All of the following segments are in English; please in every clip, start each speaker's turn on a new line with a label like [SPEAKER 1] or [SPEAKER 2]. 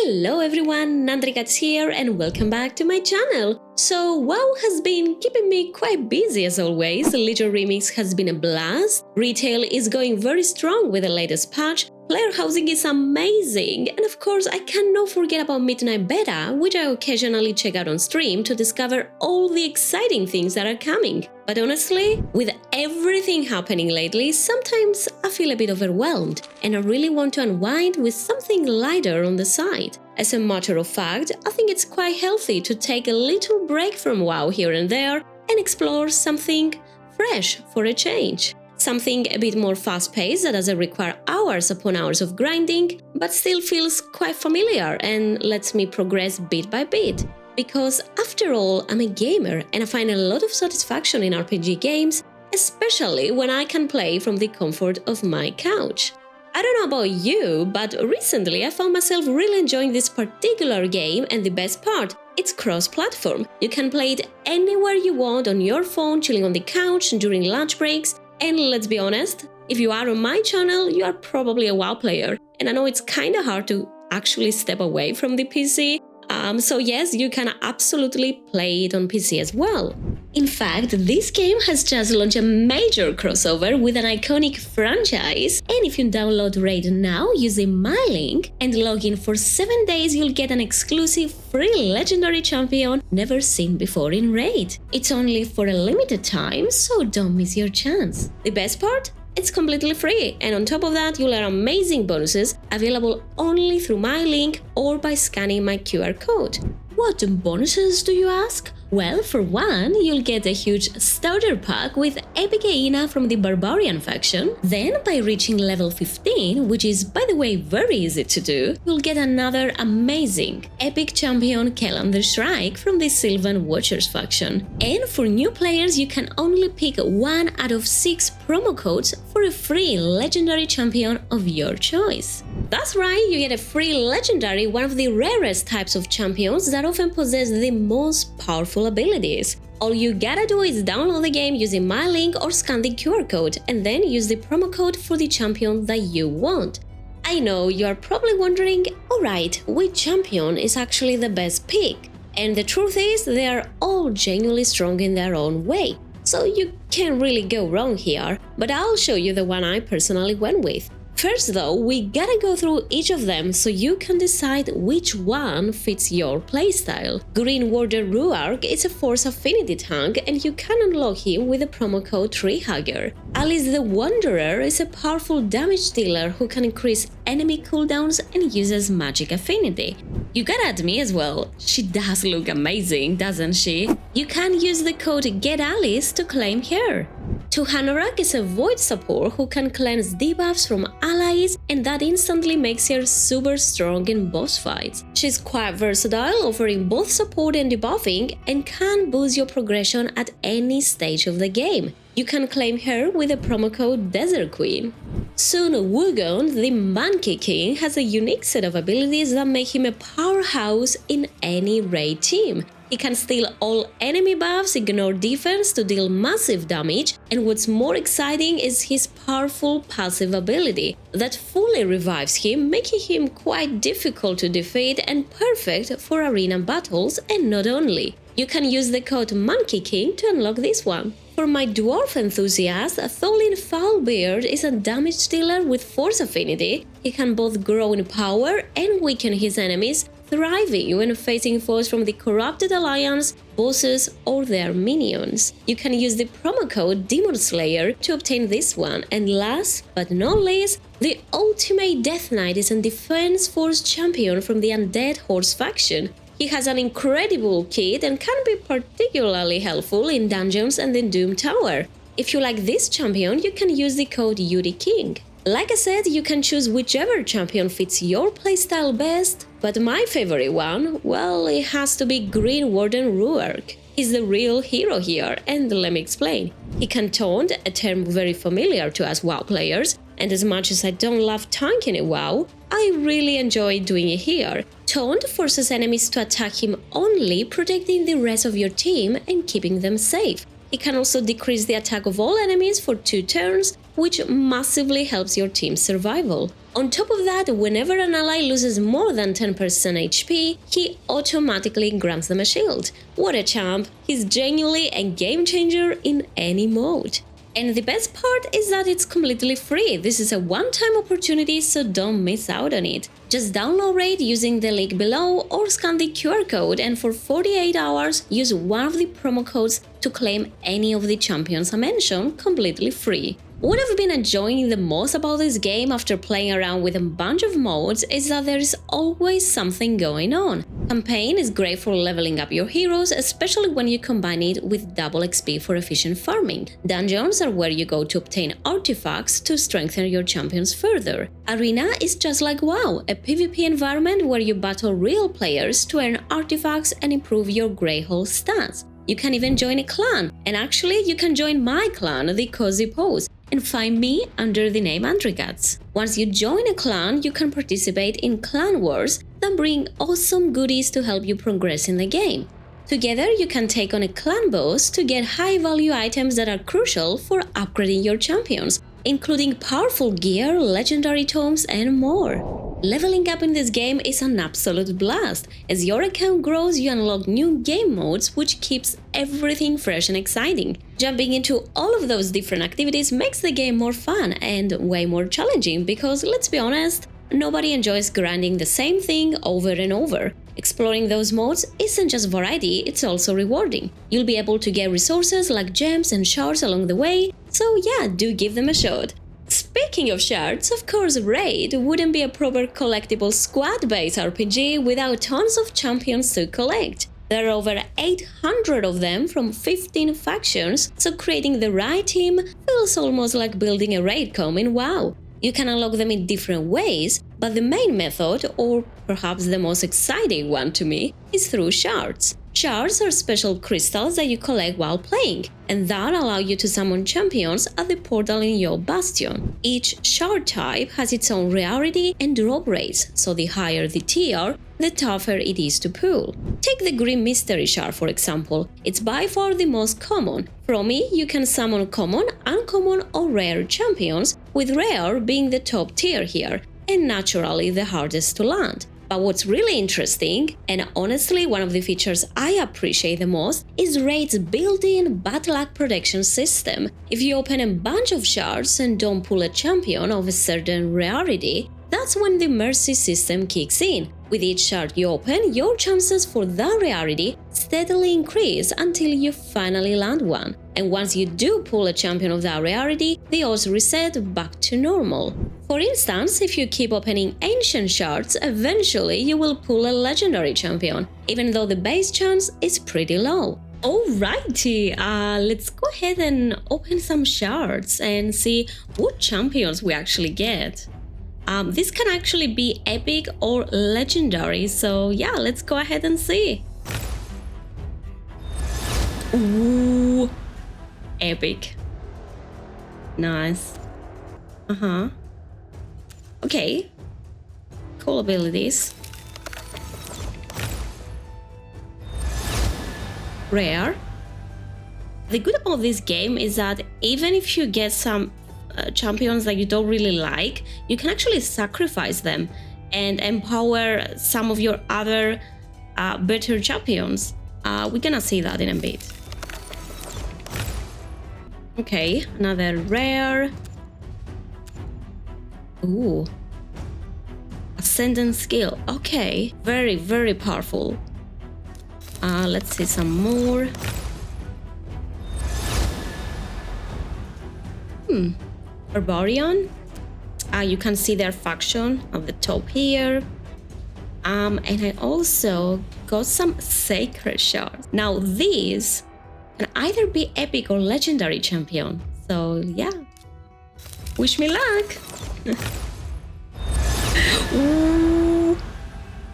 [SPEAKER 1] Hello everyone, Nandrikats here and welcome back to my channel. So WoW has been keeping me quite busy as always. Little Remix has been a blast, retail is going very strong with the latest patch, player housing is amazing, and of course I cannot forget about Midnight Beta, which I occasionally check out on stream to discover all the exciting things that are coming. But honestly, with everything happening lately, sometimes I feel a bit overwhelmed and I really want to unwind with something lighter on the side. As a matter of fact, I think it's quite healthy to take a little break from WoW here and there and explore something fresh for a change. Something a bit more fast-paced that doesn't require hours upon hours of grinding, but still feels quite familiar and lets me progress bit by bit. Because after all, I'm a gamer and I find a lot of satisfaction in RPG games, especially when I can play from the comfort of my couch. I don't know about you, but recently I found myself really enjoying this particular game, and the best part, it's cross-platform. You can play it anywhere you want on your phone, chilling on the couch during lunch breaks, and let's be honest, if you are on my channel, you are probably a WoW player, and I know it's kinda hard to actually step away from the PC, so yes, you can absolutely play it on PC as well. In fact, this game has just launched a major crossover with an iconic franchise, and if you download Raid now using my link and log in for 7 days, you'll get an exclusive free legendary champion never seen before in Raid. It's only for a limited time, so don't miss your chance. The best part? It's completely free, and on top of that, you'll earn amazing bonuses available only through my link or by scanning my QR code. What bonuses do you ask? Well, for one, you'll get a huge starter pack with epic Aina from the Barbarian faction. Then, by reaching level 15, which is by the way very easy to do, you'll get another amazing epic champion Kellan the Shrike from the Sylvan Watchers faction. And for new players, you can only pick 1 out of 6 promo codes for a free legendary champion of your choice. That's right, you get a free legendary, one of the rarest types of champions that often possess the most powerful abilities. All you gotta do is download the game using my link or scan the QR code and then use the promo code for the champion that you want. I know you are probably wondering, alright, which champion is actually the best pick? And the truth is, they are all genuinely strong in their own way. So you can't really go wrong here, but I'll show you the one I personally went with. First though, we gotta go through each of them so you can decide which one fits your playstyle. Green Warder Ruark is a Force Affinity tank and you can unlock him with the promo code TREEHUGGER. Alice the Wanderer is a powerful damage dealer who can increase enemy cooldowns and uses magic affinity. You gotta admit as well, she does look amazing, doesn't she? You can use the code GETALICE to claim her. Tuhanorak is a void support who can cleanse debuffs from allies, and that instantly makes her super strong in boss fights. She's quite versatile, offering both support and debuffing, and can boost your progression at any stage of the game. You can claim her with the promo code DESERTQUEEN. Sun Wukong, the MONKEYKING, has a unique set of abilities that make him a powerhouse in any raid team. He can steal all enemy buffs, ignore defense to deal massive damage, and what's more exciting is his powerful passive ability that fully revives him, making him quite difficult to defeat and perfect for arena battles, and not only. You can use the code MONKEYKING to unlock this one. For my dwarf enthusiast, Tholin Foulbeard is a damage dealer with Force Affinity. He can both grow in power and weaken his enemies, thriving when facing foes from the Corrupted Alliance, bosses, or their minions. You can use the promo code DEMONSLAYER to obtain this one. And last but not least, the Ultimate Death Knight is a Defense Force champion from the Undead Horse faction. He has an incredible kit and can be particularly helpful in dungeons and the Doom Tower. If you like this champion, you can use the code UDKING. Like I said, you can choose whichever champion fits your playstyle best, but my favorite one, well, it has to be Green Warden Ruark. He's the real hero here, and let me explain. He can taunt, a term very familiar to us WoW players, and as much as I don't love tanking in WoW, I really enjoy doing it here. Taunt forces enemies to attack him only, protecting the rest of your team and keeping them safe. It can also decrease the attack of all enemies for 2 turns, which massively helps your team's survival. On top of that, whenever an ally loses more than 10% HP, he automatically grants them a shield. What a champ! He's genuinely a game changer in any mode. And the best part is that it's completely free. This is a one-time opportunity, so don't miss out on it. Just download Raid using the link below or scan the QR code, and for 48 hours use one of the promo codes to claim any of the champions I mentioned completely free. What I've been enjoying the most about this game after playing around with a bunch of modes is that there is always something going on. Campaign is great for leveling up your heroes, especially when you combine it with double XP for efficient farming. Dungeons are where you go to obtain artifacts to strengthen your champions further. Arena is just like WoW, a PvP environment where you battle real players to earn artifacts and improve your Greyhole stats. You can even join a clan, and actually you can join my clan, the Cozy Pose, and find me under the name Andrigats. Once you join a clan, you can participate in clan wars that bring awesome goodies to help you progress in the game. Together, you can take on a clan boss to get high-value items that are crucial for upgrading your champions, including powerful gear, legendary tomes, and more. Leveling up in this game is an absolute blast. As your account grows, you unlock new game modes, which keeps everything fresh and exciting. Jumping into all of those different activities makes the game more fun and way more challenging because, let's be honest, nobody enjoys grinding the same thing over and over. Exploring those modes isn't just variety, it's also rewarding. You'll be able to get resources like gems and shards along the way, so yeah, do give them a shot. Speaking of shards, of course Raid wouldn't be a proper collectible squad-based RPG without tons of champions to collect. There are over 800 of them from 15 factions, so creating the right team feels almost like building a raid com in WoW. You can unlock them in different ways, but the main method, or perhaps the most exciting one to me, is through shards. Shards are special crystals that you collect while playing, and that allow you to summon champions at the portal in your bastion. Each shard type has its own rarity and drop rates, so the higher the tier, the tougher it is to pull. Take the Green Mystery Shard for example, it's by far the most common. From it, you can summon common, uncommon or rare champions, with rare being the top tier here, and naturally the hardest to land. But what's really interesting, and honestly one of the features I appreciate the most, is Raid's built-in bad luck protection system. If you open a bunch of shards and don't pull a champion of a certain rarity, that's when the mercy system kicks in. With each shard you open, your chances for that rarity steadily increase until you finally land one. And once you do pull a champion of that rarity, the odds reset back to normal. For instance, if you keep opening ancient shards, eventually you will pull a legendary champion, even though the base chance is pretty low. Alrighty, let's go ahead and open some shards and see what champions we actually get. This can actually be epic or legendary, so yeah, let's go ahead and see. Ooh, epic. Nice. Okay. Cool abilities. Rare. The good about this game is that even if you get some champions that you don't really like, you can actually sacrifice them and empower some of your other better champions. We're gonna see that in a bit. Okay, another rare. Ooh. Ascendant skill. Okay, very, very powerful. Let's see some more. Barbarian. You can see their faction at the top here. And I also got some sacred shards. Now these can either be epic or legendary champion. So yeah, wish me luck. Ooh.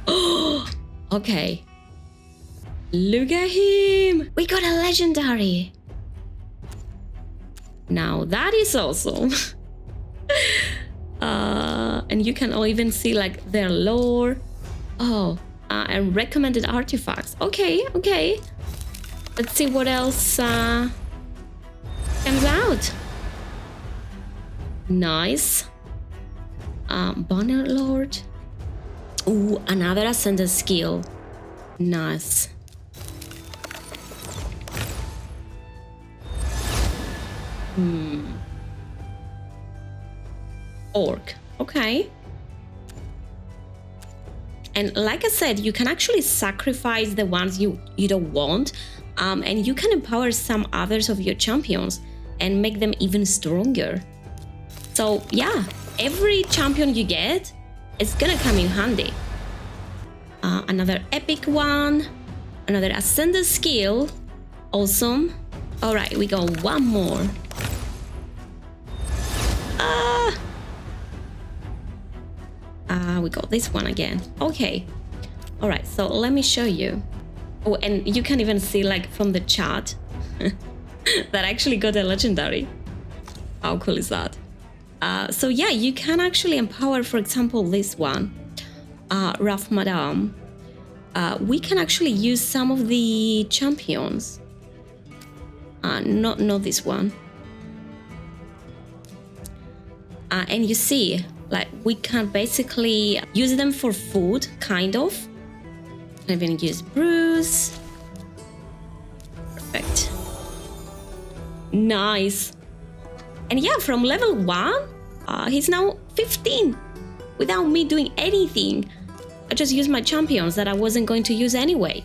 [SPEAKER 1] Oh, okay. Look at him. We got a legendary. Now that is awesome. And you can even see like their lore. Oh, and recommended artifacts. Okay, okay. Let's see what else comes out. Nice. Bannerlord. Ooh, another ascended skill. Nice. Orc. Okay. And like I said, you can actually sacrifice the ones you don't want, and you can empower some others of your champions and make them even stronger. So yeah, every champion you get is gonna come in handy. Another epic one, another ascended skill. Awesome. All right, we got one more. We got this one again. Okay. All right, so let me show you. Oh, and you can even see like from the chat that I actually got a legendary. How cool is that? So yeah, you can actually empower, for example, this one, Rough Madame. We can actually use some of the champions. Not this one. And you see, like, we can basically use them for food, kind of. I'm gonna use Bruce. Perfect. Nice. And yeah, from level 1, he's now 15 without me doing anything. I just used my champions that I wasn't going to use anyway.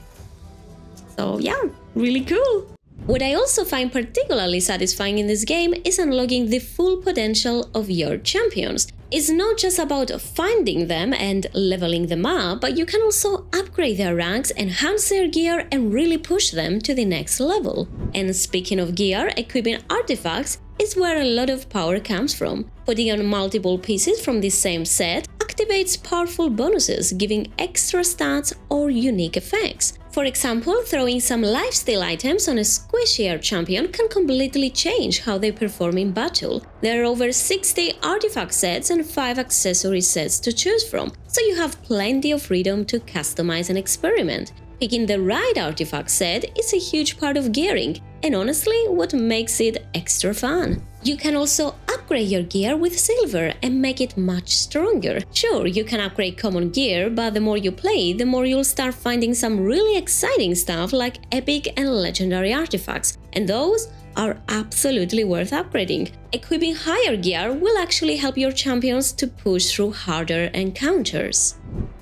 [SPEAKER 1] So yeah, really cool. What I also find particularly satisfying in this game is unlocking the full potential of your champions. It's not just about finding them and leveling them up, but you can also upgrade their ranks, enhance their gear, and really push them to the next level. And speaking of gear, equipping artifacts is where a lot of power comes from. Putting on multiple pieces from the same set activates powerful bonuses, giving extra stats or unique effects. For example, throwing some lifesteal items on a squishier champion can completely change how they perform in battle. There are over 60 artifact sets and 5 accessory sets to choose from, so you have plenty of freedom to customize and experiment. Picking the right artifact set is a huge part of gearing, and honestly, what makes it extra fun. You can also upgrade your gear with silver and make it much stronger. Sure, you can upgrade common gear, but the more you play, the more you'll start finding some really exciting stuff like epic and legendary artifacts, and those are absolutely worth upgrading. Equipping higher gear will actually help your champions to push through harder encounters.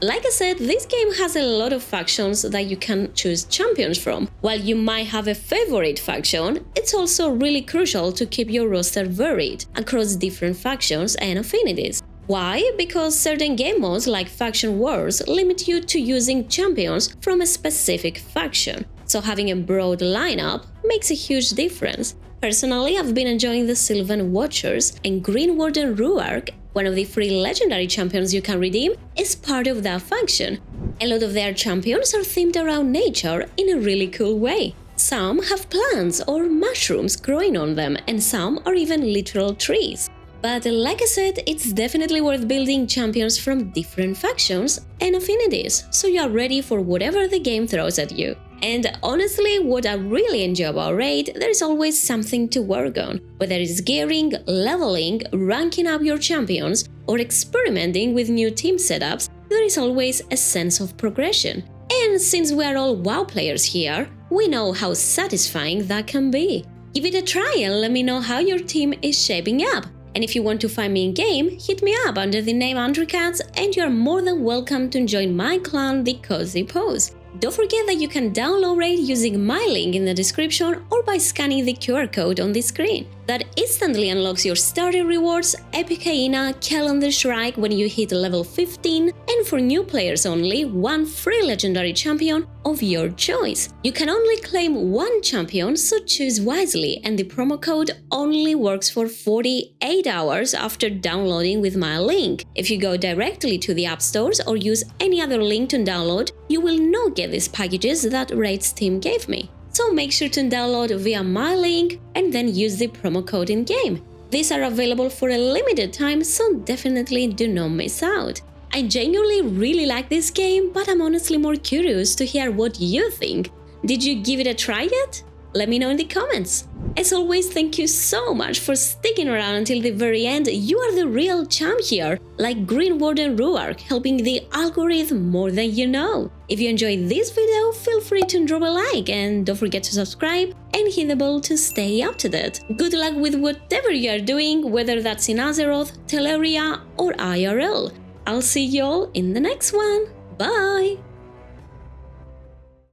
[SPEAKER 1] Like I said, this game has a lot of factions that you can choose champions from. While you might have a favorite faction, it's also really crucial to keep your roster varied across different factions and affinities. Why? Because certain game modes like Faction Wars limit you to using champions from a specific faction, so having a broad lineup makes a huge difference. Personally, I've been enjoying the Sylvan Watchers, and Green Warden Ruark, one of the free legendary champions you can redeem, is part of that faction. A lot of their champions are themed around nature in a really cool way. Some have plants or mushrooms growing on them, and some are even literal trees. But like I said, it's definitely worth building champions from different factions and affinities, so you are ready for whatever the game throws at you. And honestly, what I really enjoy about Raid, there is always something to work on. Whether it's gearing, leveling, ranking up your champions, or experimenting with new team setups, there is always a sense of progression. And since we are all WoW players here, we know how satisfying that can be. Give it a try and let me know how your team is shaping up. And if you want to find me in-game, hit me up under the name AndrewCats, and you are more than welcome to join my clan, the Cozy Pose. Don't forget that you can download Raid using my link in the description or by scanning the QR code on the screen. That instantly unlocks your starter rewards, Epic Aina, Kellan the Shrike when you hit level 15, and for new players only, one free legendary champion of your choice. You can only claim one champion, so choose wisely, and the promo code only works for 48 hours after downloading with my link. If you go directly to the app stores or use any other link to download, you will not get these packages that Raid's team gave me. So make sure to download via my link and then use the promo code in-game. These are available for a limited time, so definitely do not miss out. I genuinely really like this game, but I'm honestly more curious to hear what you think. Did you give it a try yet? Let me know in the comments. As always, thank you so much for sticking around until the very end. You are the real champ here, like Green Warden Ruark, helping the algorithm more than you know. If you enjoyed this video, feel free to drop a like and don't forget to subscribe and hit the bell to stay up to date. Good luck with whatever you are doing, whether that's in Azeroth, Teleria or IRL. I'll see you all in the next one. Bye!